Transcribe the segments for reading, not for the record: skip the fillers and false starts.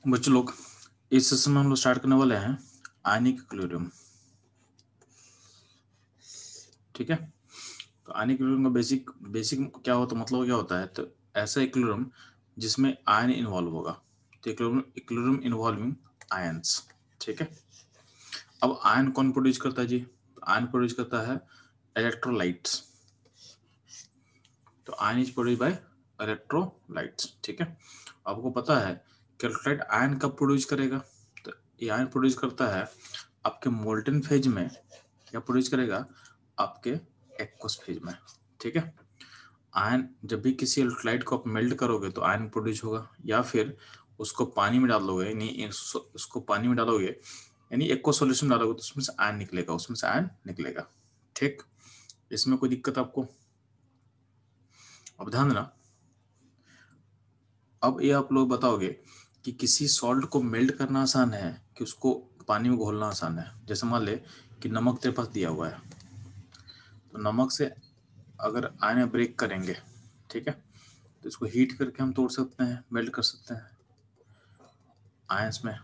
बच्चों लोग, इस सेशन में हम लोग स्टार्ट करने वाले हैं आयनिक इक्विलिब्रियम। ठीक है, तो आयनिक इक्विलिब्रियम का बेसिक क्या होता है, मतलब क्या होता है, तो ऐसा इक्विलिब्रियम जिसमें आयन इन्वॉल्व होगा, तो इक्विलिब्रियम इन्वॉल्विंग आयंस। ठीक है, अब आयन कौन प्रोड्यूस करता है जी? तो आयन प्रोड्यूस करता है इलेक्ट्रोलाइट्स। तो ion is produce by electrolytes. ठीक है, आपको पता है कि इलेक्ट्रोलाइट आयन कब प्रोड्यूस करेगा? तो ये आयन प्रोड्यूस करता है आपके मोल्टन फेज में, या प्रोड्यूस करेगा आपके एक्वस फेज में। ठीक है, आयन जब भी किसी इलेक्ट्रोलाइट को आप मेल्ट करोगे तो आयन प्रोड्यूस होगा, या फिर उसको पानी में डालोगे, यानी उसको पानी में डालोगे यानी एक्वस सॉल्यूशन डालोगे तो उसमें से आयन निकलेगा, उसमें से आयन निकलेगा। ठीक, इसमें कोई दिक्कत आपको? अब ध्यान देना, अब ये आप लोग बताओगे कि किसी सॉल्ट को मेल्ट करना आसान है कि उसको पानी में घोलना आसान है? जैसे मान ले कि नमक तेरे पास दिया हुआ है, तो नमक से अगर आयन ब्रेक करेंगे, ठीक है, तो इसको हीट करके हम तोड़ सकते हैं, मेल्ट कर सकते हैं आयंस में।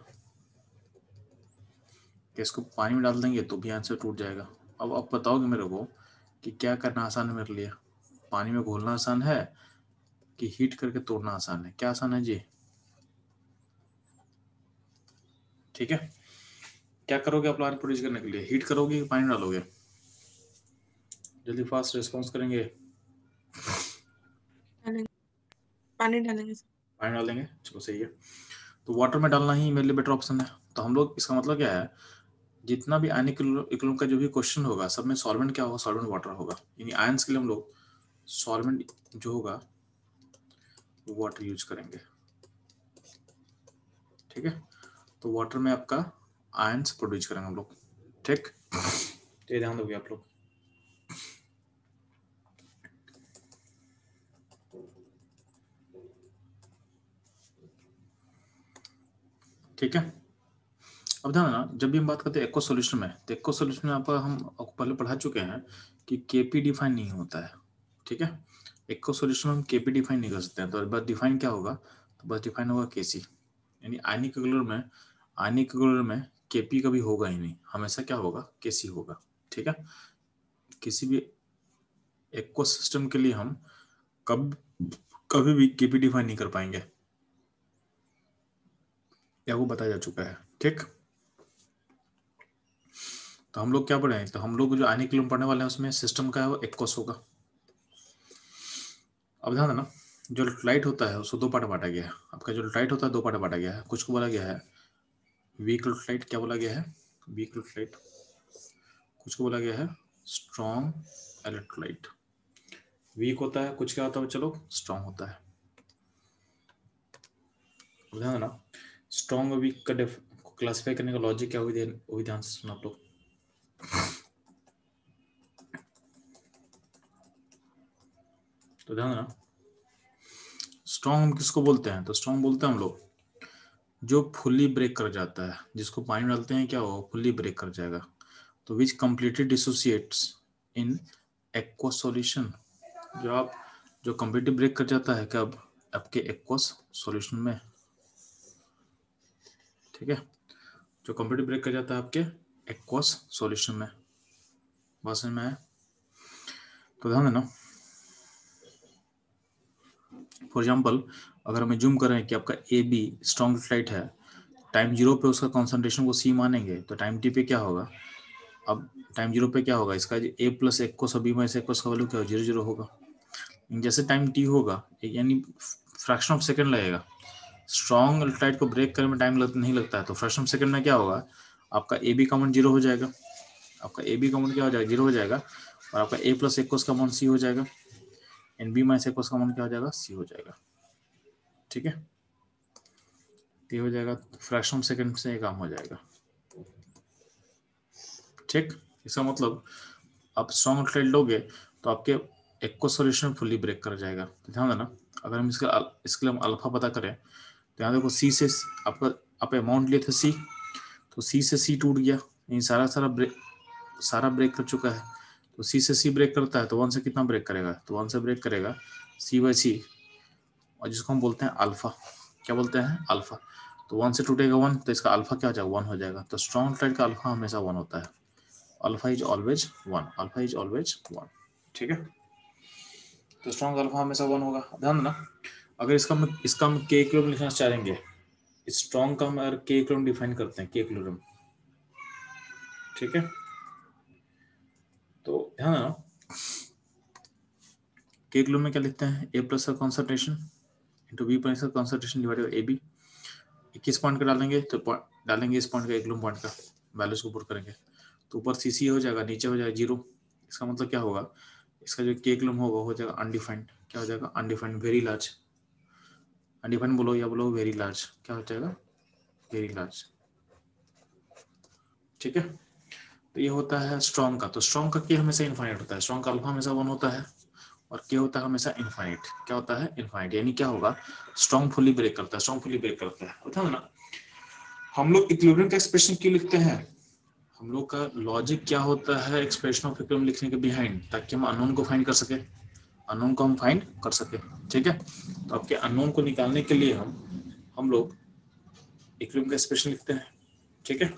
कि इसको पानी में डाल देंगे तो भी आयन से टूट जाएगा। अब आप बताओगे मेरे को कि क्या करना आसान है मेरे लिए, पानी में घोलना आसान है कि हीट करके तोड़ना आसान है? क्या आसान है जी? ठीक है, क्या करोगे आप आयन प्रोड्यूस करने के लिए? हीट करोगे कि पानी डालोगे? जल्दी फास्ट रिस्पॉन्स करेंगे। पानी डालेंगे। पानी डाल देंगे, चलो सही है। तो वाटर में डालना ही मेरे लिए बेटर ऑप्शन है। तो हम लोग, इसका मतलब क्या है, जितना भी आयनिक इक्विलिब्रियम का जो भी क्वेश्चन होगा सब में सॉल्वेंट क्या होगा? सॉल्वेंट वाटर होगा। यानी आयंस के लिए हम लोग सॉल्वेंट जो होगा वाटर यूज करेंगे। ठीक है, तो वाटर में आपका आयंस प्रोड्यूस करेंगे हम लोग। ठीक, तो ये ध्यान दोगे आप लोग। ठीक है, अब ध्यान देना, जब भी हम बात करते हैं एक्वा सॉल्यूशन में, तो एक्वा सॉल्यूशन में हम आपको पहले पढ़ा चुके हैं कि केपी डिफाइन नहीं होता है। ठीक है, एक्वा सॉल्यूशन में हम केपी डिफाइन नहीं कर सकते हैं, तो बस डिफाइन क्या होगा? तो बस डिफाइन होगा केसी। यानी आयनिक इक्विलिब्रियम में केपी कभी होगा ही नहीं, हमेशा क्या होगा? केसी होगा। ठीक है, किसी भी एक्वा सिस्टम के लिए हम कभी भी केपी डिफाइन नहीं कर पाएंगे, या वो बताया जा चुका है। ठीक, तो हम लोग क्या पढ़े हैं? तो हम लोग जो आयनिक इक्विलिब्रियम पढ़ने वाले हैं उसमें सिस्टम का है वो एक्वस होगा। अब ध्यान देना, जो इलेक्ट्रोलाइट होता है उसको दो पार्ट बांटा गया है। आपका जो इलेक्ट्रोलाइट होता है दो पार्ट बांटा गया है। कुछ को बोला गया है वीक इलेक्ट्रोलाइट, क्या बोला गया है? Weak electrolyte. कुछ को बोला गया है स्ट्रॉन्ग इलेक्ट्रोलाइट। वीक होता है, कुछ क्या होता है चलो स्ट्रॉन्ग होता है। अब ध्यान देना, स्ट्रॉन्ग और वीक का क्लासिफाई करने का लॉजिक क्या हुई, वो भी ध्यान से सुना आप लोग। तो ध्यान देना, स्ट्रॉन्ग हम किसको बोलते हैं? तो स्ट्रॉन्ग बोलते हैं हम लोग जो फुल्ली ब्रेक कर जाता है, जिसको पानी डालते हैं क्या हो फुल्ली ब्रेक कर जाएगा। तो which completely dissociates in aqueous solution, जो कंप्लीटली ब्रेक कर जाता है कब? आपके एक्वस सॉल्यूशन में। ठीक है, जो कंप्लीटली ब्रेक कर जाता है आपके एक्वस सॉल्यूशन में। बात समझ में आया? तो ध्यान देना, फॉर एग्जाम्पल अगर हमें जूम करें कि आपका ए बी स्ट्रॉन्ग इलेक्ट्रोलाइट है, टाइम 0 पे उसका कॉन्सेंट्रेशन को सी मानेंगे, तो टाइम टी पे क्या होगा? अब टाइम 0 पे क्या होगा? इसका ए प्लस एक्वस और बी माइनस एक्वस का वैल्यू क्या हो? 0 होगा। जैसे टाइम टी होगा, यानी फ्रैक्शन ऑफ सेकंड लगेगा। स्ट्रॉन्ग इलेक्ट्रोलाइट को ब्रेक करने में टाइम नहीं लगता है, तो फ्रैक्शन ऑफ सेकंड में क्या होगा? आपका ए बी का मान 0 हो जाएगा। आपका ए बी का मान क्या हो जाएगा? 0 हो जाएगा। और आपका ए प्लस एक्वस का मान सी हो जाएगा, एंड बी माइनस एक्वस का मान क्या हो जाएगा? सी हो जाएगा। ठीक है, ये हो जाएगा, फ्रैक्शन ऑफ सेकंड से ये काम हो जाएगा। ठीक, इसका मतलब आप स्ट्रॉन्ग इलेक्ट्रोलाइट लोगे तो आपके एक्वस सॉल्यूशन फुल्ली ब्रेक कर जाएगा। तो ध्यान देना, अगर हम इसके लिए हम अल्फा पता करें, तो यहाँ देखो सी से आपका आप अमाउंट लिए थे सी, तो सी से सी टूट गया, यानी सारा ब्रेक कर चुका है। तो सी से सी ब्रेक करता है, तो वन से कितना ब्रेक करेगा? तो वन से ब्रेक करेगा सी बाई सी, और जिसको हम बोलते हैं अल्फा। क्या बोलते हैं? अल्फा। तो 1 से टूटेगा 1, तो इसका अल्फा क्या हो जाएगा, 1 हो जाएगा। तो स्ट्रॉन्ग इलेक्ट्रोलाइट का अल्फा हमेशा 1 होता है, alpha is always 1, alpha is always 1, ठीक है। तो स्ट्रॉन्ग अल्फा हमेशा 1 होगा, ध्यान देना। अगर इसका हम के इक्विलिब्रियम लिखना चाहेंगे, स्ट्रॉन्ग का हम अगर के इक्विलिब्रियम डिफाइन करते हैं, के इक्विलिब्रियम, ठीक है। तो ध्यान देना, के इक्विलिब्रियम में क्या लिखते हैं, ए प्लस का कॉन्सेंट्रेशन इंटू बी माइनस का concentration divided by A B. 21 point का डालेंगे तो डालेंगे इस पॉइंट का, इक्विलिब्रियम पॉइंट का वैल्यूज को पुट करेंगे, तो ऊपर सी सी हो जाएगा, नीचे हो जाएगा 0। इसका मतलब क्या होगा, इसका जो के इक्विलिब्रियम होगा हो जाएगा अनडिफाइंड। क्या हो जाएगा, अनडिफाइंड, वेरी लार्ज। अनडिफाइंड बोलो या बोलो वेरी लार्ज, क्या हो जाएगा, वेरी लार्ज, ठीक है। तो ये होता है स्ट्रॉन्ग का। तो स्ट्रॉन्ग का के हमेशा इनफाइनाइट होता है, स्ट्रॉन्ग का अल्फा हमेशा 1 होता है और के होता है हमेशा इनफाइनाइट। क्या होता है, इनफाइनाइट, यानी क्या होगा, स्ट्रॉन्ग फुली ब्रेक करता है, स्ट्रॉन्ग फुली ब्रेक करता है। बता ना, हम लोग इक्विलिब्रियम का एक्सप्रेशन क्यों लिखते हैं, हम लोग का लॉजिक क्या होता है एक्सप्रेशन ऑफ इक्विलिब्रियम लिखने के बिहाइंड, ताकि हम अननोन को फाइंड कर सके, अननोन को हम फाइंड कर सके, ठीक है। तो आपके अननोन को निकालने के लिए हम लोग इक्विलिब्रियम का एक्सप्रेशन लिखते हैं, ठीक है।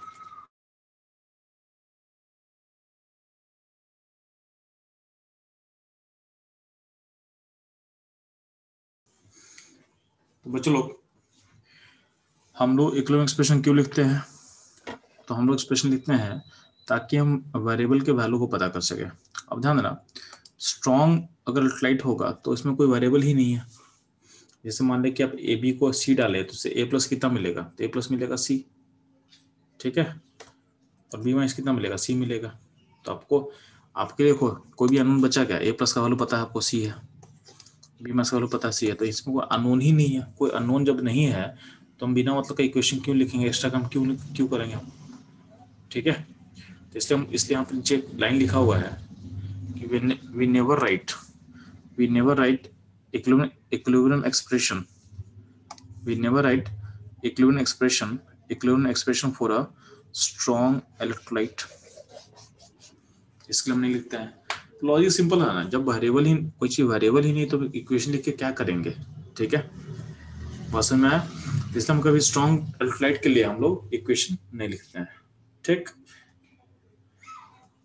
तो बच्चों लोग, हम लोग इक्विलिब्रियम एक्सप्रेशन क्यों लिखते हैं, तो हम लोग एक्सप्रेशन लिखते हैं ताकि हम वेरिएबल के वैल्यू को पता कर सके। अब ध्यान देना, स्ट्रॉन्ग अगर इलेक्ट्रोलाइट होगा तो इसमें कोई वेरिएबल ही नहीं है। जैसे मान लें कि आप ए बी को सी डाले तो ए प्लस कितना मिलेगा, तो ए प्लस मिलेगा सी, ठीक है। और बी माइनस कितना मिलेगा, सी मिलेगा। तो आपको, आपके देखो कोई भी अननोन बचा क्या, ए प्लस का वैल्यू पता है आपको सी है, बी माइनस का वैल्यू पता है सी है, तो इसमें कोई अननोन ही नहीं है। कोई अननोन जब नहीं है तो हम बिना मतलब का इक्वेशन क्यों लिखेंगे, एक्स्ट्रा काम क्यों करेंगे हम, ठीक है। तो इसलिए यहाँ पर नीचे लाइन लिखा हुआ है कि we never write equilibrium expression, we never write equilibrium expression for a strong electrolyte, इसके लिए हम नहीं लिखते हैं। लॉजिक सिंपल है ना, जब वेरिएबल ही कोई चीज वेरिएबल ही नहीं तो इक्वेशन लिख के क्या करेंगे, ठीक है। बात समझ में आया, इसलिए हम कभी स्ट्रॉन्ग इलेक्ट्रोलाइट के लिए हम लोग इक्वेशन नहीं लिखते हैं, ठीक।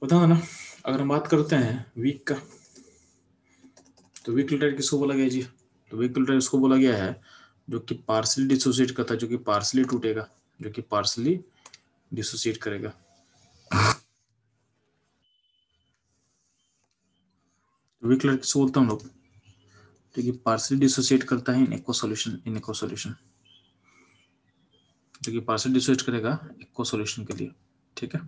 बता ना, अगर हम बात करते हैं वीक का, तो वीक इलेक्ट्रोलाइट किसको बोला गया जी, तो वीक इलेक्ट्रोलाइट उसको बोला गया है जो कि पार्सली डिसोसिएट करता है, जो कि पार्सली टूटेगा, जो कि पार्सली डिसोसिएट करेगा। तो वीक इलेक्ट्रोलाइट किसको बोलते हैं हम लोग, जो कि पार्सली डिसोसिएट करता है इन एक्वा सॉल्यूशन, जो कि पार्सली डिसोसिएट करेगा एक्वा सॉल्यूशन के लिए, ठीक है।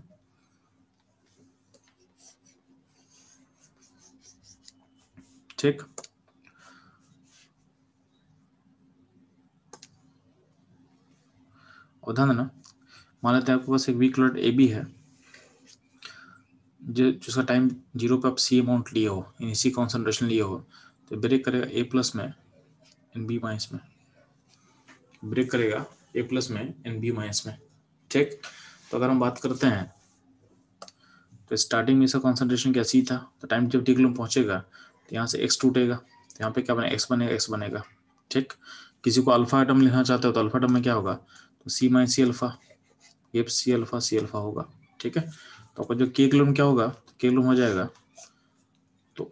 ठीक, और ध्यान देना, मान लेते हैं आपके पास एक वीक इलेक्ट्रोलाइट ए बी है, जिसका टाइम 0 पे आप सी अमाउंट लिए हो, इसी कॉन्सेंट्रेशन लिए हो, तो ब्रेक करेगा ए प्लस में एन बी माइनस में, ब्रेक करेगा ए प्लस में एन बी माइनस में, ठीक। तो अगर हम बात करते हैं तो स्टार्टिंग में इसका कॉन्सेंट्रेशन क्या सी था, तो टाइम जब टी किलो पहुंचेगा तो यहाँ से एक्स टूटेगा, तो यहाँ पे क्या बनेगा, एक्स बनेगा, ठीक। किसी को अल्फा आइटम लिखना चाहते हो तो अल्फा आइटम में क्या होगा, तो सी माइनस सी अल्फा, ये सी अल्फा होगा, ठीक है। तो आपका जो के किलो क्या होगा, के किलो हो जाएगा, तो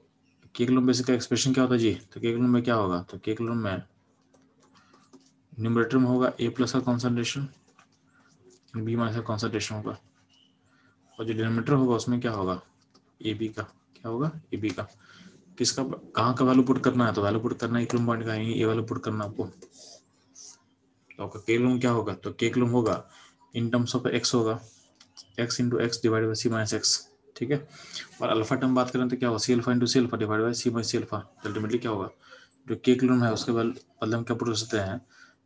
के किलो बेसिक का एक्सप्रेशन क्या होता है जी, तो के किलो में क्या होगा, तो के किलो में न्यूमरेटर में होगा ए प्लस का कॉन्सेंट्रेशन, बी माइनस का कॉन्सेंट्रेशन होगा, और जो डिनोमिनेटर होगा उसमें क्या होगा, ए बी का, क्या होगा, ए बी का। किसका, कहाँ का वैल्यू पुट करना है, तो वैल्यू पुट करना है इक्विलिब्रियम पॉइंट का, ये वैल्यू पुट करना आपको। तो आपका के किलो क्या होगा, तो के किलो होगा इन टर्म्स ऑफ एक्स होगा, X into X divide by C minus X, ठीक है। और अल्फा टर्म बात करें तो क्या होगा, C alpha into C alpha divide by C minus C alpha, ultimately क्या होगा, जो के किलो है उसके बदले हम क्या पुट कर सकते हैं,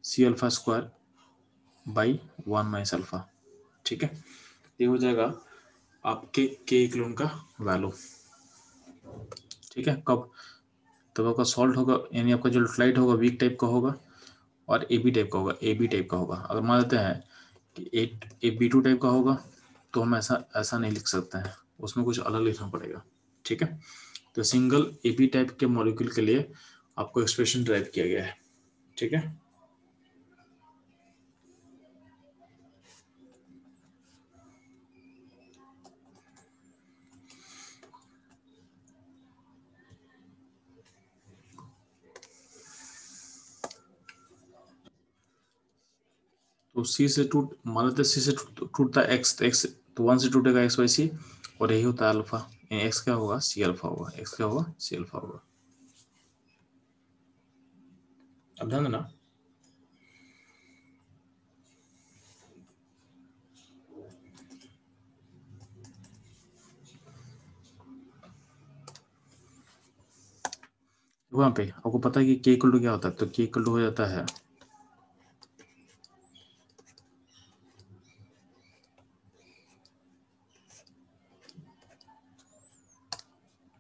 C alpha square by 1 minus alpha, ठीक है। ये हो जाएगा आपके के किलो का वैल्यू, ठीक है। कब, तब आपका सॉल्ट होगा, यानी आपका जो इलेक्ट्रोलाइट होगा वीक टाइप का होगा और ए बी टाइप का होगा, ए बी टाइप का होगा। अगर मान लेते हैं कि ए बी टू टाइप का होगा तो हम ऐसा नहीं लिख सकते हैं, उसमें कुछ अलग लिखना पड़ेगा, ठीक है। तो सिंगल ए बी टाइप के मॉलिक्यूल के लिए आपको एक्सप्रेशन ड्राइव किया गया है, ठीक है। तो सी से मान लेते सी से टूटता है एक्स, तो एक्स तो 1 से टूटेगा एक्स बाई सी, और यही होता है अल्फा। एक्स क्या होगा, सी अल्फा होगा, एक्स क्या होगा, सी अल्फा होगा। अब ध्यान देना, वहां पे आपको पता है कि के इक्वल टू क्या होता है, तो के इक्वल टू हो जाता है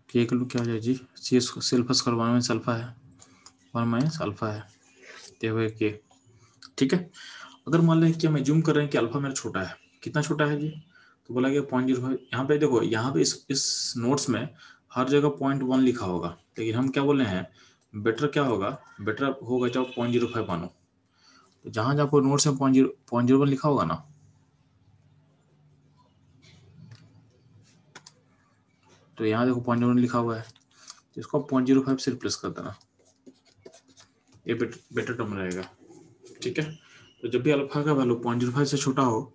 के इक्वल टू क्या हो जाए जी, C alpha square 1 minus alpha है, 1 माइनस अल्फा है, ते हुए के। ठीक है, अगर मान लें कि हम एज्यूम कर रहे हैं कि अल्फा मेरा छोटा है, कितना छोटा है जी, तो बोला गया 0.05। यहाँ पे देखो, यहाँ पे इस नोट्स में हर जगह 0.1 लिखा होगा, लेकिन हम क्या बोल रहे हैं, बेटर क्या होगा, बेटर होगा जब 0.05 मानो। तो जहां जहां पर नोट्स में 0.01 लिखा होगा ना, तो यहाँ देखो 0.1 लिखा हुआ है, तो इसको 0.05 से रिप्लेस कर देना, ये बेटर टर्म रहेगा। ठीक है, तो जब भी अल्फा का वैल्यू 0.05 से छोटा हो,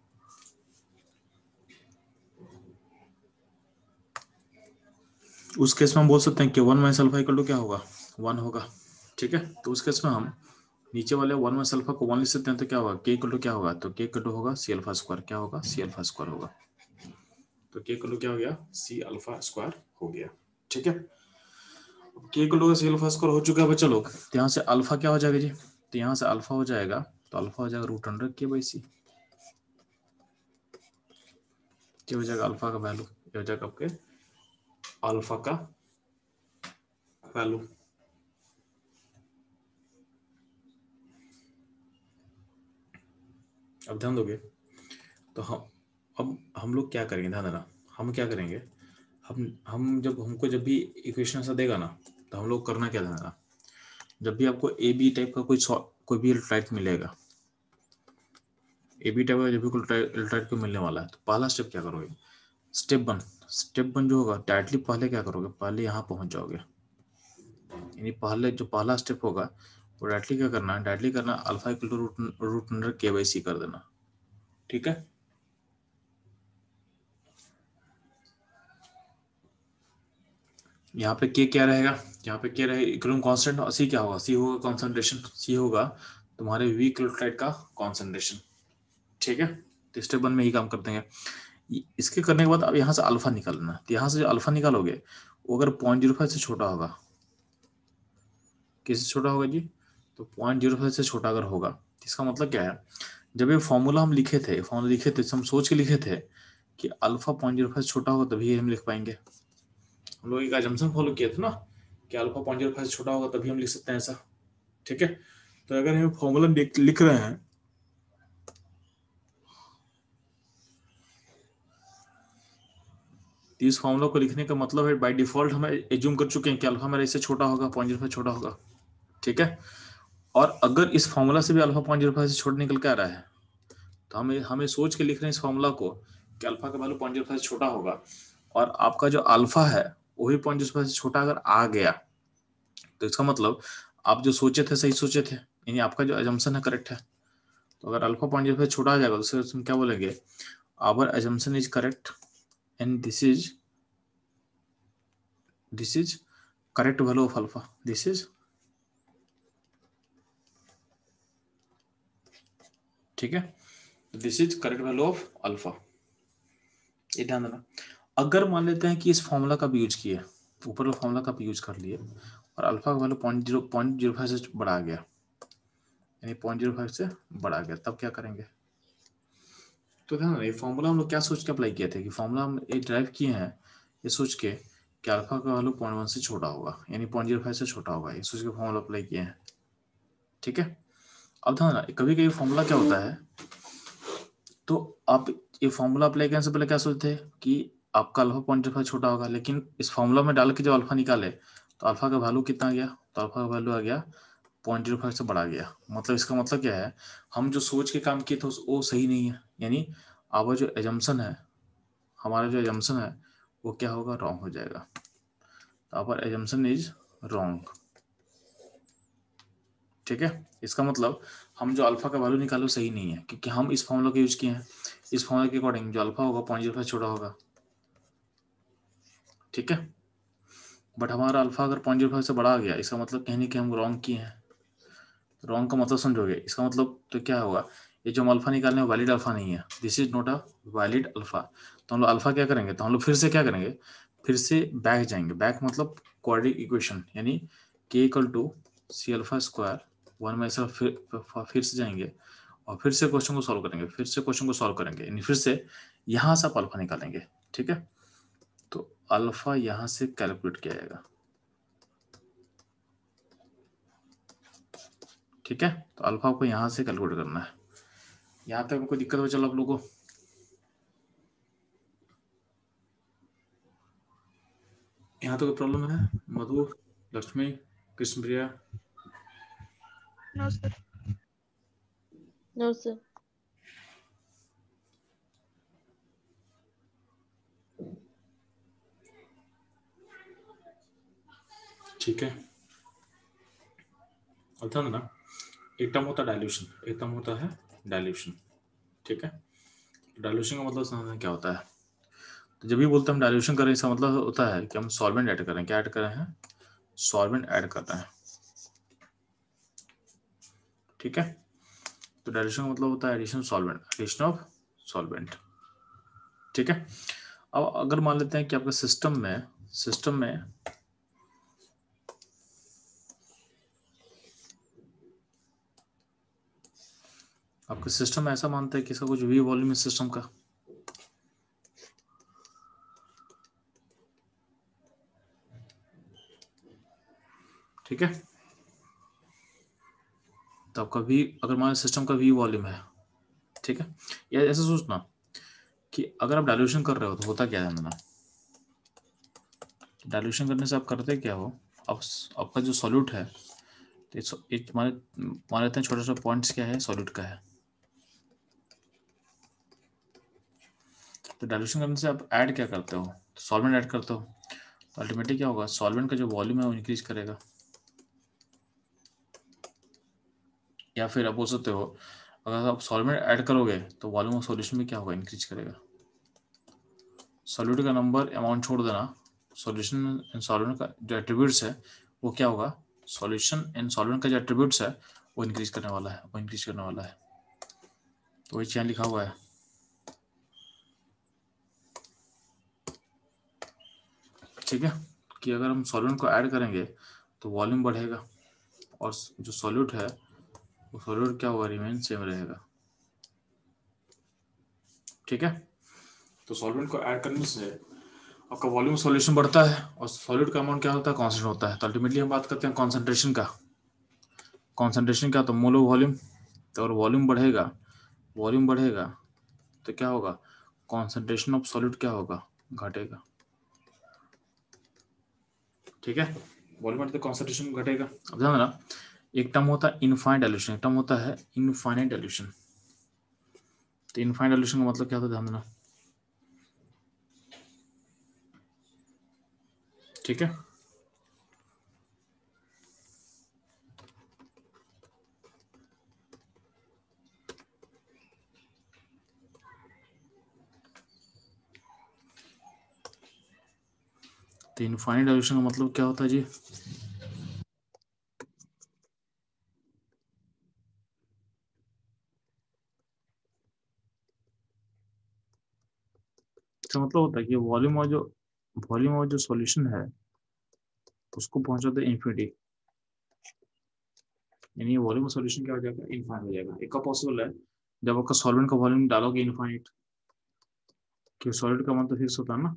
उस केस में हम बोल सकते हैं कि 1 माइनस अल्फा इक्वल टू क्या होगा, 1 होगा। ठीक है, तो उस केस में हम नीचे वाले 1 माइनस अल्फा को 1 लिख सकते हैं, तो क्या होगा, के इक्वल टू क्या होगा, तो के इक्वल टू होगा सी अल्फा स्क्वायर, क्या होगा, सी अल्फा स्क्वायर होगा। तो के इक्वल टू क्या हो गया, सी अल्फा स्क्वायर हो गया। ठीक है, K equal to C alpha square हो चुका है बच्चा लोग। तो यहाँ से अल्फा क्या हो जाएगा जी, तो यहाँ से अल्फा हो जाएगा, तो अल्फा हो जाएगा √100 के/c। क्या हो जाएगा अल्फा का वैल्यू, ये हो जाएगा आपके अल्फा का वैल्यू। अब ध्यान दोगे, तो हम लोग क्या करेंगे, ध्यान देना, हम क्या करेंगे, हम जब भी इक्वेशन ऐसा देगा ना, तो हम लोग करना क्या, ध्यान देना, जब भी आपको ए बी टाइप का कोई भी इल्ट्राइट मिलेगा, ए बी टाइप का जब भी कोई इल्ट्राइट को मिलने वाला है, तो पहला स्टेप क्या करोगे, स्टेप वन जो होगा, डायरेक्टली पहले क्या करोगे, पहले यहाँ पहुंच जाओगे, यानी पहले जो पहला स्टेप होगा वो डायरेक्टली क्या करना है, डायरेक्टली करना अल्फा इक्वल टू √100 के/c कर देना। ठीक है, यहाँ पे के क्या रहेगा, यहाँ पे के रहेगा इक्विलिब्रियम कांस्टेंट, और सी क्या होगा, सी होगा कॉन्सेंट्रेशन, सी होगा तुम्हारे वीक इलेक्ट्रोलाइट का कॉन्सेंट्रेशन। ठीक है, तो स्टेप 1 में ही काम करते हैं। इसके करने के बाद अब यहाँ से अल्फा निकालना है, तो यहाँ से जो अल्फा निकालोगे वो अगर 0.05 से छोटा होगा, किससे छोटा होगा जी, तो 0.05 से छोटा अगर होगा, तो इसका मतलब क्या है, जब ये फॉर्मूला हम लिखे थे, हम सोच के लिखे थे कि अल्फा 0.05 से छोटा होगा तभी हम लिख पाएंगे। हम लोग एक अजम्पशन फॉलो किए थे ना कि अल्फा 0.05 से छोटा होगा तभी हम लिख सकते हैं ऐसा। ठीक है, तो अगर हम फॉर्मूला लिख रहे हैं, तो इस फॉर्मूला को लिखने का मतलब है बाय डिफॉल्ट हम एज्यूम कर चुके हैं कि अल्फा मेरा इससे छोटा होगा, 0.05 छोटा होगा। ठीक है, और अगर इस फॉर्मूला से भी अल्फा 0.05 से छोटा निकल के आ रहा है, तो हमें सोच के लिख रहे हैं इस फॉर्मूला को कि अल्फा का वैल्यू 0.05 से छोटा होगा, और आपका जो अल्फा है वही 0.05 से छोटा अगर आ गया, तो इसका मतलब आप जो सोचे थे सही सोचे थे, यानी आपका जो अजम्पशन है करेक्ट है। तो अगर अल्फा 0.05 छोटा आ जाएगा तो हम क्या बोलेंगे, our assumption is correct and this is correct value of alpha, this is. ठीक है, this is correct value of alpha, ये ध्यान देना। अगर मान लेते हैं कि इस फॉर्मूला का भी यूज किए, ऊपर वाला फॉर्मूला का भी यूज कर लिए, और अल्फा का वैल्यू 0.05 से बढ़ा गया, यानी 0.05 से बढ़ा गया, तब क्या करेंगे, तो ध्यान, ये फॉर्मूला हम लोग क्या सोच के अप्लाई किए थे, कि फॉर्मूला हम ये ड्राइव किए हैं ये सोच के कि अल्फा का वैल्यू 0.1 से छोटा होगा, यानी 0.05 से छोटा होगा, ये सोच के फॉर्मूला अप्लाई किए हैं। ठीक है, अब ध्यान, कभी कभी फॉर्मूला क्या होता है, तो आप ये फॉर्मूला अप्लाई करने से पहले क्या सोचते हैं कि आपका अल्फा 0.5 छोटा होगा, लेकिन इस फॉर्मूला में डाल के जब अल्फा निकाले तो अल्फा का वैल्यू कितना आ गया, तो अल्फा का वैल्यू आ गया 0.05 से बढ़ा गया। मतलब इसका मतलब क्या है, हम जो सोच के काम किए थे वो सही नहीं है, यानी आवर जो एजम्पशन है, हमारा जो एजम्पशन है वो क्या होगा, रॉन्ग हो जाएगा। तो आवर एजम्पशन इज रॉन्ग। ठीक है, इसका मतलब हम जो अल्फा का वैल्यू निकालो सही नहीं है, क्योंकि हम इस फॉर्मूला का यूज किए हैं। इस फॉर्मूला के अकॉर्डिंग जो अल्फा होगा 0.05 छोटा होगा, ठीक है। बट हमारा अल्फा अगर 0.05 से बड़ा आ गया, इसका मतलब कहीं नहीं कि हम रॉन्ग किए हैं। रॉन्ग का मतलब समझोगे, इसका मतलब तो क्या होगा, ये जो हम अल्फा निकालने हैं वैलिड अल्फा नहीं है, this is not a valid alpha. तो हम लोग अल्फा क्या करेंगे, तो हम लोग फिर से क्या करेंगे, फिर से बैक जाएंगे। बैक मतलब क्वाड्रेटिक इक्वेशन, यानी k equal to C alpha square 1 में ऐसा फिर से जाएंगे और फिर से क्वेश्चन को सॉल्व करेंगे, फिर से क्वेश्चन को सॉल्व करेंगे, यानी फिर से यहाँ से आप अल्फा निकालेंगे, ठीक है। तो अल्फा यहाँ से कैलकुलेट किया जाएगा, ठीक है। तो अल्फा आपको यहाँ से कैलकुलेट करना है। यहाँ तक कोई दिक्कत हो चलो आप लोगों को? यहाँ तो कोई प्रॉब्लम है? Madhu, Lakshmi, Krishnapriya? No sir. No sir. ठीक है, और ध्यान देना, एक टर्म होता है डाइल्यूशन, एक टर्म होता है डाइल्यूशन, ठीक है। डाइल्यूशन का मतलब समझना क्या होता है। तो जब भी बोलते हैं हम डाइल्यूशन करें, इसका मतलब होता है कि हम सॉल्वेंट ऐड कर रहे हैं। क्या ऐड कर रहे हैं? सॉल्वेंट ऐड कर रहे हैं, ठीक है। तो डाइल्यूशन का मतलब होता है addition solvent, addition of solvent, ठीक है। अब अगर मान लेते हैं कि आपके सिस्टम में आपका सिस्टम ऐसा मानता है कि इसका कुछ वी वॉल्यूम है सिस्टम का, ठीक है। तो आपका वी, अगर मान सिस्टम का वी वॉल्यूम है, ठीक है, या ऐसा सोचना कि अगर आप डाइल्यूशन कर रहे हो तो होता क्या है ना, डाइल्यूशन करने से आप करते क्या हो, अब आपका जो सॉल्यूट है, तो एक मान लेते हैं छोटा सा पॉइंट्स क्या है सॉल्यूट का है। तो डाइल्यूशन करने से आप ऐड क्या करते हो, सॉल्वेंट ऐड करते हो, तो अल्टीमेटली क्या होगा, सॉल्वेंट का जो वॉल्यूम है वो इंक्रीज करेगा। या फिर आप बोल सकते हो, अगर आप सॉल्वेंट ऐड करोगे तो वॉल्यूम ऑफ सॉल्यूशन में क्या होगा, इंक्रीज करेगा। सॉल्यूट का नंबर अमाउंट छोड़ देना, सॉल्यूशन एंड सॉल्वेंट का जो एट्रीब्यूट्स है वो क्या होगा, सॉल्यूशन एंड सॉल्वेंट का जो एट्रीब्यूट्स है वो इंक्रीज करने वाला है, वो इंक्रीज करने वाला है। तो वही चैन लिखा हुआ है, ठीक है, कि अगर हम सॉल्वेंट को ऐड करेंगे तो वॉल्यूम बढ़ेगा और जो सॉल्यूट है वो सॉल्यूट क्या होगा, रिमेन सेम रहेगा, ठीक है। तो सॉल्वेंट को ऐड करने से आपका वॉल्यूम सॉल्यूशन बढ़ता है और सॉल्यूट का अमाउंट क्या होता है, कांस्टेंट होता है। तो अल्टीमेटली हम बात करते हैं कॉन्सेंट्रेशन का, कॉन्सेंट्रेशन क्या, तो मोल ऑफ वॉल्यूम। तो अगर वॉल्यूम बढ़ेगा तो क्या होगा, कॉन्सेंट्रेशन ऑफ सॉल्यूट क्या होगा, घटेगा, ठीक है। वॉल्यूम बढ़ते कॉन्सेंट्रेशन घटेगा। अब ध्यान देना, एक टर्म होता है इनफाइनाइट डाइल्यूशन, एक टर्म होता है इनफाइनाइट डाइल्यूशन। तो इनफाइनाइट डाइल्यूशन का मतलब क्या होता है, ध्यान देना, ठीक है। तो इनफाइनाइट डाइल्यूशन का मतलब क्या होता है जी, इसका मतलब होता है कि वॉल्यूम और जो सॉल्यूशन है उसको पहुंचाते हैं इन्फिनिटी, यानी वॉल्यूम सॉल्यूशन क्या हो जाएगा, इनफाइनाइट हो जाएगा। एक का पॉसिबल है जब आपका सॉल्वेंट का वॉल्यूम डालोगे इनफाइनाइट, कि सॉलिड का अमाउंट तो फिक्स होता है ना,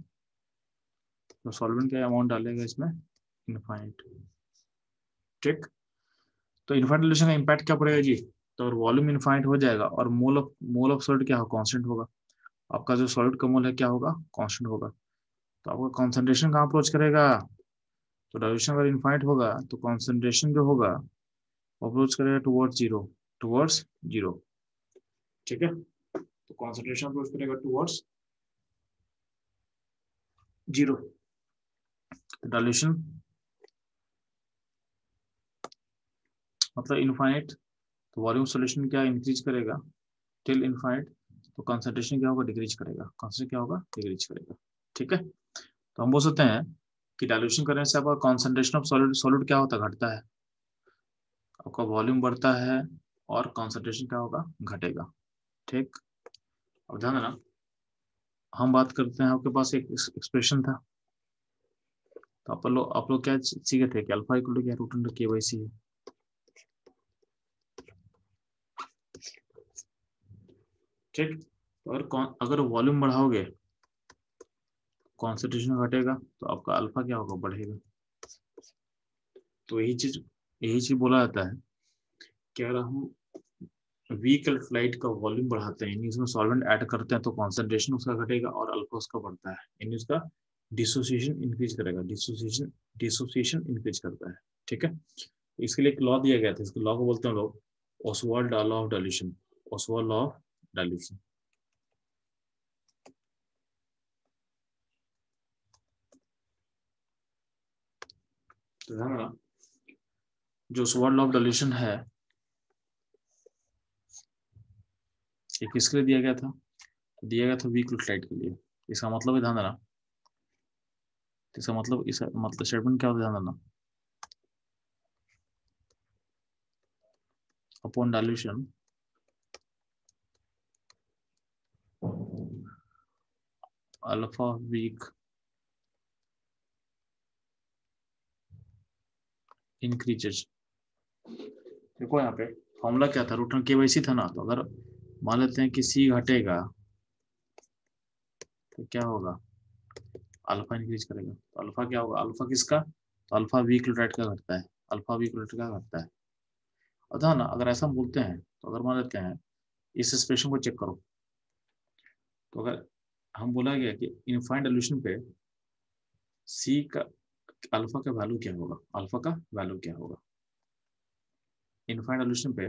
तो सॉल्वेंट का अमाउंट डालेगा इसमें इनफाइनाइट, ठीक। तो इनफाइनाइट डाइल्यूशन का इम्पैक्ट क्या पड़ेगा जी, तो वॉल्यूम इनफाइनाइट हो जाएगा और मोल ऑफ सॉलिड क्या होगा, कांस्टेंट होगा। आपका जो सॉलिड का मोल है क्या होगा, कांस्टेंट होगा। तो आपका कॉन्सेंट्रेशन कहाँ अप्रोच करेगा, तो डाइल्यूशन अगर इनफाइनाइट होगा तो कॉन्सेंट्रेशन जो होगा अप्रोच करेगा टुवर्ड्स जीरो, ठीक है। तो कॉन्सेंट्रेशन अप्रोच करेगा टुवर्ड्स जीरो। डाइल्यूशन मतलब इनफाइनाइट तो वॉल्यूम सॉल्यूशन क्या इंक्रीज करेगा टिल इनफाइनाइट, तो कंसंट्रेशन क्या होगा डिक्रीज करेगा, कंसंट्रेशन क्या होगा डिक्रीज करेगा। ठीक है, तो हम बोल सकते हैं कि डाइल्यूशन करने से आपका कंसंट्रेशन ऑफ सॉलिड सॉलिड क्या होता है घटता है, आपका वॉल्यूम बढ़ता है और कंसंट्रेशन क्या होगा घटेगा। ठीक, अब ध्यान देना हम बात करते हैं, आपके पास एक एक्सप्रेशन था, तो आप लोग क्या सीखे थे कि अल्फा इक्वल टू क्या रूट अंडर के बाई सी है। ठीक, तो अगर वॉल्यूम बढ़ाओगे कॉन्सेंट्रेशन घटेगा, तो आपका अल्फा क्या होगा बढ़ेगा। तो यही चीज बोला जाता है कि अगर हम वीक इलेक्ट्रोलाइट का वॉल्यूम बढ़ाते हैं, यानी उसमें सॉल्वेंट ऐड करते हैं, तो कॉन्सेंट्रेशन उसका घटेगा और अल्फा उसका बढ़ता है, यानी उसका डिसोसिएशन इंक्रीज करेगा, डिसोसिएशन इंक्रीज करता है। ठीक है, इसके लिए एक लॉ दिया गया था, इसके लॉ को बोलते हैं लोग Oswald law of dilution, Oswald law of dilution. तो ध्यान रखना जो ऑसवाल्ड लॉ ऑफ डाइल्यूशन है ये किसके लिए दिया गया था, तो दिया गया था वीक इलेक्ट्रोलाइट के लिए। इसका मतलब है ध्यान देना, इसका मतलब स्टेटमेंट क्या होता है ध्यान देना, upon dilution alpha weak increases. देखो यहाँ पे फॉर्मूला क्या था, रूट के वैसी था ना, तो अगर मान लेते हैं कि सी घटेगा तो क्या होगा अल्फा इंक्रीज करेगा, तो अल्फा क्या होगा, अल्फा किसका, तो अल्फा वीक इलेक्ट्रोलाइट का घटता है, अल्फा वीक इलेक्ट्रोलाइट का घटता है। और था ना अगर ऐसा हम बोलते हैं, तो अगर मान लेते हैं इस एक्सप्रेशन को चेक करो, तो अगर हम बोला गया कि इनफाइनाइट डाइल्यूशन पे सी का अल्फा का वैल्यू क्या होगा, अल्फा का वैल्यू क्या होगा, इनफाइनाइट डाइल्यूशन पे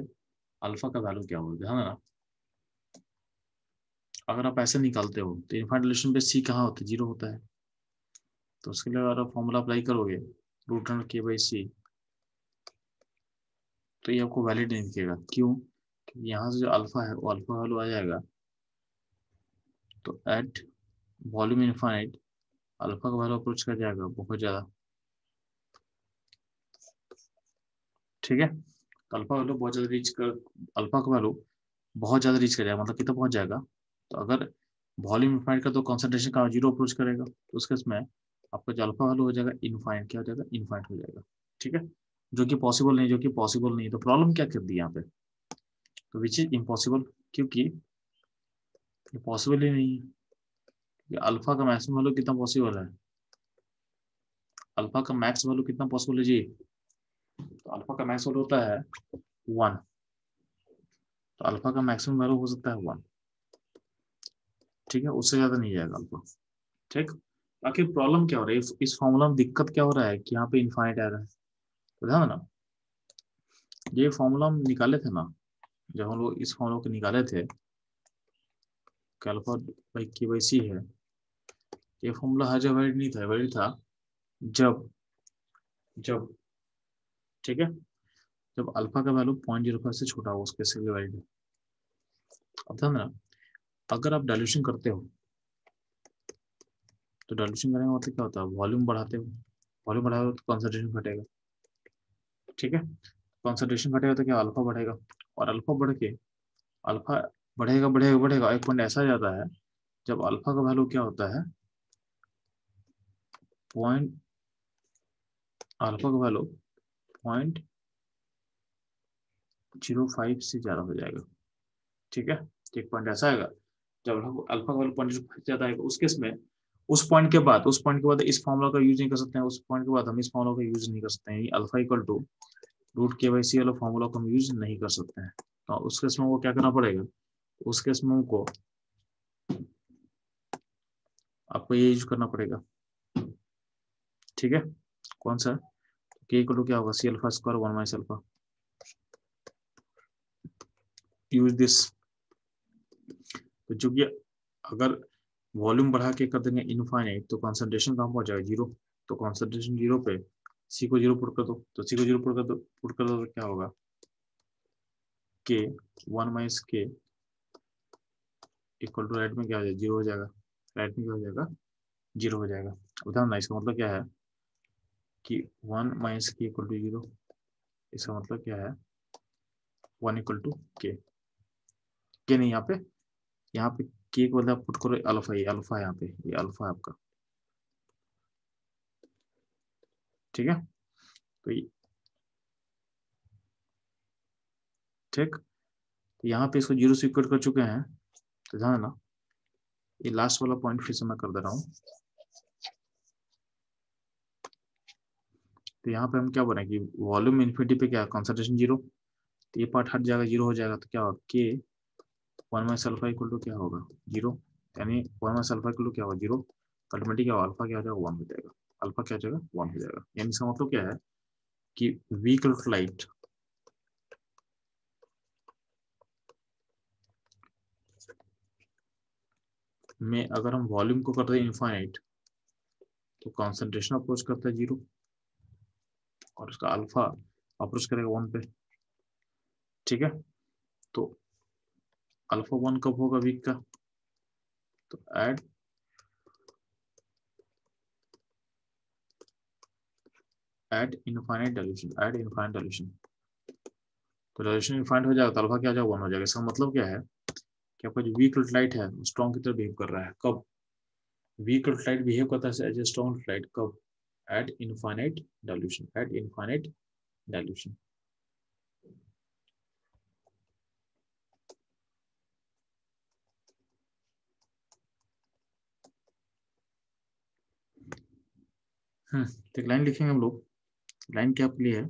अल्फा का वैल्यू क्या होगा। ध्यान देना अगर आप ऐसे निकालते हो तो इनफाइनाइट डाइल्यूशन पे सी कहाँ होता है, जीरो होता है, तो उसके लिए अगर आप फॉर्मूला अप्लाई करोगे रूट अंडर के बाई सी, तो ये आपको वैलिड नहीं दिखेगा। क्यों, क्योंकि यहाँ से जो अल्फा है वो अल्फा वैल्यू आ जाएगा, तो एट वॉल्यूम इनफाइनाइट अल्फा का वैल्यू अप्रोच कर जाएगा बहुत ज़्यादा। ठीक है, तो अल्फा वैल्यू बहुत ज़्यादा रीच कर, अल्फा का वैल्यू बहुत ज़्यादा रीच कर जाएगा, मतलब कितना पहुंच जाएगा, तो अगर वॉल्यूम इनफाइनाइट का तो कॉन्सेंट्रेशन का जीरो अप्रोच करेगा, तो उसके इसमें आपका जो अल्फा वैल्यू हो जाएगा इनफाइनाइट, क्या हो जाएगा इनफाइनाइट हो जाएगा। ठीक है, जो कि पॉसिबल नहीं, जो कि पॉसिबल नहीं, तो प्रॉब्लम क्या कर दी यहाँ पे, तो विच इज इम्पॉसिबल, क्योंकि ये पॉसिबल ही नहीं है कि अल्फा का मैक्सिमम वैल्यू कितना पॉसिबल है, अल्फा का मैक्स वैल्यू कितना पॉसिबल है जी, तो अल्फा का मैक्स वैल्यू होता है 1, तो अल्फा का मैक्सिमम वैल्यू हो सकता है 1। ठीक है, उससे ज्यादा नहीं जाएगा अल्फा। ठीक, आखिर प्रॉब्लम क्या हो रहा है, इस फॉर्मूला में दिक्कत क्या हो रहा है कि यहाँ पे इनफाइनाइट आ रहा है। तो ध्यान ना ये फॉर्मूला हम निकाले थे ना, जब हम लोग इस फॉर्मूला को निकाले थे अल्फा बाई के बाई सी है, ये फॉर्मूला हर जगह वैलिड नहीं था, वैलिड था जब जब ठीक है जब अल्फा का वैल्यू 0.05 से छोटा हो, उसके लिए वैलिड है। अब ध्यान ना अगर आप डाइल्यूशन करते हो, तो डाइल्यूशन करने का मतलब क्या होता है, वॉल्यूम बढ़ाते हो, वॉल्यूम बढ़ाओगे तो कॉन्सेंट्रेशन घटेगा। ठीक है, कॉन्सेंट्रेशन घटेगा तो क्या अल्फा बढ़ेगा, और अल्फा बढ़ के अल्फा बढ़ेगा बढ़ेगा बढ़ेगा, एक पॉइंट ऐसा आ जाता है जब अल्फा का वैल्यू क्या होता है पॉइंट, अल्फा का वैल्यू 0.05 से ज्यादा हो जाएगा। ठीक है, एक पॉइंट ऐसा आएगा जब अल्फा का वैल्यू 0.05 ज्यादा आएगा, उस केस में उस पॉइंट के बाद इस फॉर्मूला का यूज नहीं कर सकते हैं, उस पॉइंट के बाद हम इस फॉर्मूला का यूज नहीं कर सकते हैं, अल्फा इक्वल टू रूट के बाई सी वाला फॉर्मूला को हम यूज नहीं कर सकते हैं। तो उस केस में वो क्या करना पड़ेगा, उस केस में हमको आपको ये यूज करना पड़ेगा। ठीक है, कौन सा, के इक्वल टू क्या होगा C alpha square 1 minus alpha, use this. तो चूंकि अगर वॉल्यूम बढ़ा के कर देंगे इनफाइनाइट, तो कॉन्सेंट्रेशन कहाँ पहुंच जाएगा जीरो, तो कॉन्सेंट्रेशन जीरो पे सी को जीरो पुट कर दो, तो सी को जीरो पुट कर दो तो क्या होगा के 1 माइनस के इक्वल टू राइट में क्या हो जाएगा, 0 हो जाएगा। राइट में क्या हो जाएगा, 0 हो जाएगा। उदाहरण ना, इसका मतलब क्या है कि 1 माइनस के इक्वल टू 0। इसका मतलब क्या है, 1 इक्वल टू के नहीं, यहाँ पे के को मतलब पुट करो अल्फा, ये अल्फा है, यहाँ पे ये अल्फा है आपका, ठीक है। तो ये ठीक, तो यहाँ पे इसको 0 से इक्वेट कर चुके हैं। तो ध्यान देना, ये लास्ट वाला पॉइंट फिर से मैं कर दे रहा हूँ। तो यहाँ पे हम क्या बोले कि वॉल्यूम इन्फिनिटी पे क्या, कॉन्सेंट्रेशन 0, तो ये पार्ट हट जाएगा, 0 हो जाएगा। तो क्या होगा, के 1 माइनस अल्फा इक्वल टू क्या होगा, 0, यानी 1 माइनस अल्फा इक्वल टू क्या होगा, 0। अल्टीमेटली क्या होगा, अल्फा क्या हो जाएगा, 1 हो जाएगा। अल्फा क्या हो जाएगा, 1 हो जाएगा। यानी इसका मतलब क्या है कि व्हीकल फ्लाइट में अगर हम वॉल्यूम को करते हैं इनफाइनाइट, तो कॉन्सेंट्रेशन अप्रोच करता है 0 और उसका अल्फा अप्रोच करेगा 1 पे, ठीक है। तो अल्फा 1 कब होगा वीक का, तो एड इनफाइनाइट डाइल्यूशन, तो डाइल्यूशन इनफाइनाइट हो जाएगा, तो अल्फा क्या हो जाएगा, 1 हो जाएगा। इसका मतलब क्या है कि आपका जो वीक लाइट है स्ट्रॉन्ग की तरह बिहेव कर रहा है। कब वीक लाइट बिहेव करता है एज ए स्ट्रॉन्ग लाइट, कब, एट इनफाइनाइट डाइल्यूशन। तो एक लाइन लिखेंगे हम लोग। लाइन क्या आपके लिए है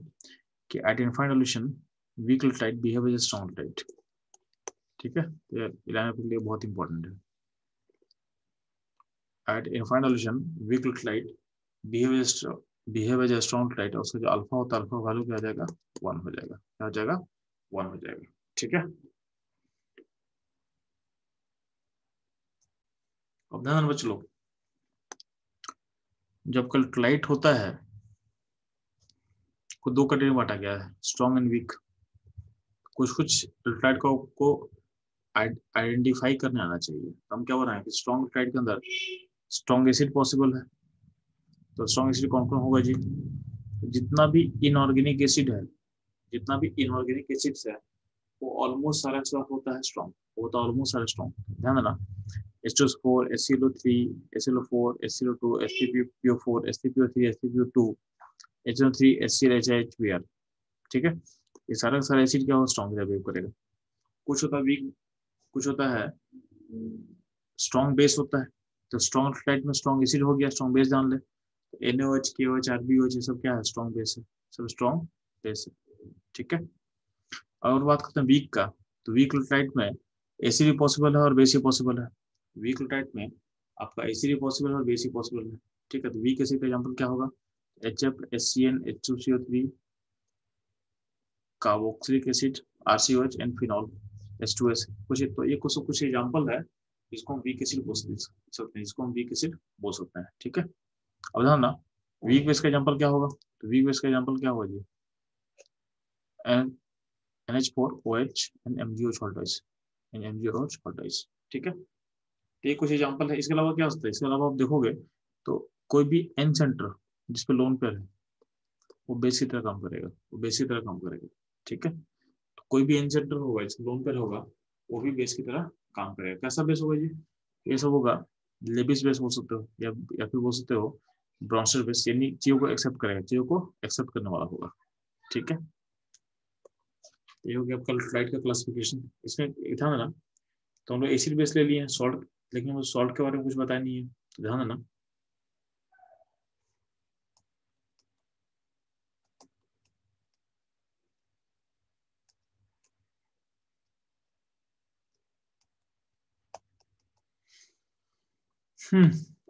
कि at infinite dilution weak light behave as a strong light, ठीक है। तो ये लाइन आपके लिए बहुत इंपॉर्टेंट है। At infinite dilution weak light behave as a strong light, और उसका जो अल्फा होता है, अल्फा वैल्यू क्या हो जाएगा, 1 हो जाएगा। क्या हो जाएगा, 1 हो जाएगा, ठीक है। अब ध्यान बच लो, जब लाइट होता है को 2 कैटेगरी में बांटा गया है, स्ट्रॉन्ग एंड वीक। कुछ लाइट को आइडेंटिफाई करने आना चाहिए। तो हम क्या हो रहे हैं कि स्ट्रॉन्ग लाइट के अंदर स्ट्रॉन्ग एसिड पॉसिबल है। तो स्ट्रॉन्ग एसिड कौन कौन होगा जी, तो जितना भी इनऑर्गेनिक एसिड है, जितना भी इनऑर्गेनिक एसिड्स है, वो ऑलमोस्ट सारा सारा होता है स्ट्रॉन्ग, वो होता है ऑलमोस्ट सारा स्ट्रॉन्ग। ध्यान देना, H2SO4, HClO3, HClO4, HClO2, H3PO4, H3PO3, H3PO2, HNO3, HCl, HHBr, ठीक है। ये सारा का सारा एसिड क्या हो, स्ट्रॉन्ग बिहेव करेगा। कुछ होता है वीक, कुछ होता है स्ट्रॉन्ग बेस होता है। तो स्ट्रॉन्ग लाइट में स्ट्रॉन्ग एसिड हो गया, स्ट्रॉन्ग बेस जान ले, NaOH, KOH, RbOH, ये सब क्या है, स्ट्रॉन्ग बेस है, सब स्ट्रॉन्ग बेस है, ठीक है। और बात करते हैं वीक का, तो वीक लाइट में एसिड भी पॉसिबल है और बेस भी पॉसिबल है। वीक लाइट में आपका एसिड भी पॉसिबल है और बेस भी पॉसिबल है, ठीक है। तो वीक एसिड का एग्जाम्पल क्या होगा, HF, HCN, H2CO3, carboxylic acid, RCOH and phenol, H2S। तो ये कुछ एग्जाम्पल है जिसको हम वीक एसिड बोल सकते हैं, जिसको हम वीक एसिड बोल सकते हैं, ठीक है। अब ध्यान ना, वीक बेस का एग्जाम्पल क्या होगा, तो वीक बेस का एग्जाम्पल क्या होगा जी, NH4OH एंड MgOH, ठीक है। तो ये कुछ एग्जाम्पल है। इसके अलावा क्या होता है, इसके अलावा आप देखोगे तो कोई भी एन सेंटर जिसपे लोन पेयर है, वो बेस की तरह काम करेगा, ठीक है। तो कोई भी एन सेंटर होगा जिसपे लोन पेयर होगा, वो भी बेस की तरह काम करेगा। कैसा बेस होगा जी, ये सब होगा लेबिस बेस बोल सकते हो, या फिर बोल सकते हो ब्रॉन्सर बेस, यानी चीजों को एक्सेप्ट करेगा, चीजों को एक्सेप्ट करने वाला होगा, ठीक है। ये हो गया आपका फ्लाइट का क्लासिफिकेशन। इसमें ध्यान देना, तो हम लोग एसिड बेस ले लिए सॉल्ट, लेकिन वो सॉल्ट के बारे में कुछ बताया नहीं है, तो ध्यान देना।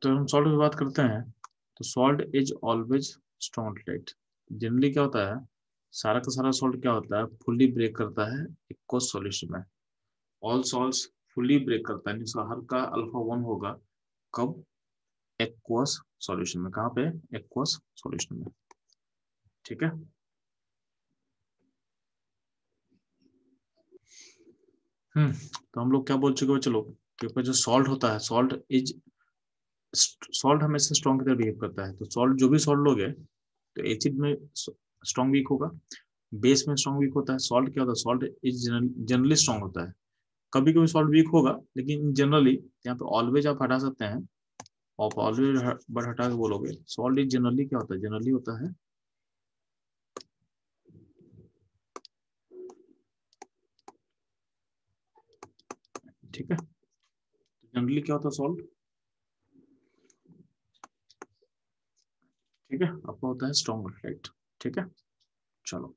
तो हम सॉल्ट की बात करते हैं, तो salt is always strong light. Generally क्या होता है, सारा का सारा सॉल्ट क्या होता है, फुल्ली ब्रेक करता है एक्वस सॉल्यूशन में। ऑल सॉल्ट्स फुल्ली ब्रेक करता है, जिसका हर का अल्फा 1 होगा, कब, एक्वस सॉल्यूशन में। कहाँ पे, एक्वस सॉल्यूशन में, ठीक है। तो हम लोग क्या बोल चुके हो, चलो कि जो सॉल्ट होता है, सॉल्ट हमेशा स्ट्रॉन्ग की तरह बिहेव करता है। तो सॉल्ट, जो भी सॉल्ट लोगे तो एसिड में स्ट्रॉन्ग वीक होगा, बेस में स्ट्रॉन्ग वीक होता है। सॉल्ट क्या होता है, सॉल्ट इज जनरली स्ट्रॉन्ग होता है। कभी कभी सॉल्ट वीक होगा, लेकिन जनरली यहाँ पे ऑलवेज आप हटा सकते हैं। आप ऑलवेज बट हटा के बोलोगे सॉल्ट इज जनरली क्या होता है, जनरली होता है ठीक है। जनरली क्या होता है सॉल्ट, ठीक है, आपका होता है स्ट्रॉन्ग, राइट, ठीक है। चलो